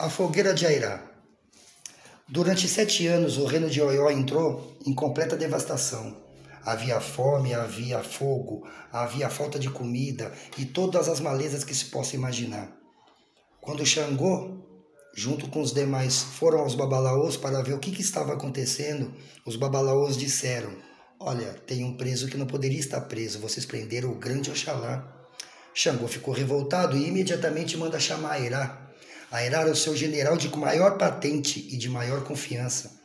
A fogueira de Airá. Durante 7 anos, o reino de Oió entrou em completa devastação. Havia fome, havia fogo, havia falta de comida e todas as malezas que se possa imaginar. Quando Xangô, junto com os demais, foram aos babalaôs para ver o que estava acontecendo, os babalaôs disseram: "Olha, tem um preso que não poderia estar preso, vocês prenderam o grande Oxalá." Xangô ficou revoltado e imediatamente manda chamar Airá. Airá era o seu general de maior patente e de maior confiança.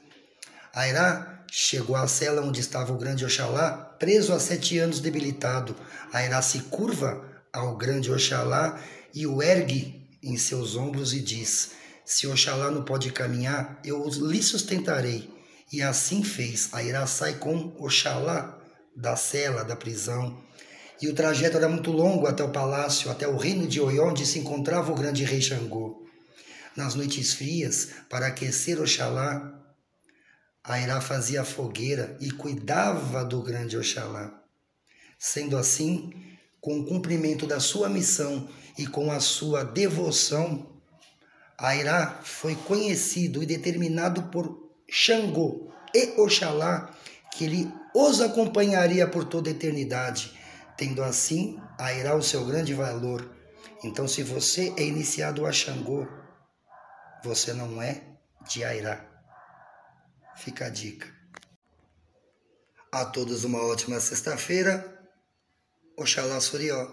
Airá chegou à cela onde estava o grande Oxalá, preso há 7 anos debilitado. Airá se curva ao grande Oxalá e o ergue em seus ombros e diz: "Se Oxalá não pode caminhar, eu lhe sustentarei." E assim fez. Airá sai com Oxalá da cela, da prisão. E o trajeto era muito longo até o palácio, até o reino de Oió, onde se encontrava o grande rei Xangô. Nas noites frias, para aquecer Oxalá, Airá fazia a fogueira e cuidava do grande Oxalá. Sendo assim, com o cumprimento da sua missão e com a sua devoção, Airá foi conhecido e determinado por Xangô e Oxalá que ele os acompanharia por toda a eternidade, tendo assim Airá o seu grande valor. Então, se você é iniciado a Xangô, você não é de Airá. Fica a dica. A todos uma ótima sexta-feira. Oxalá Surió.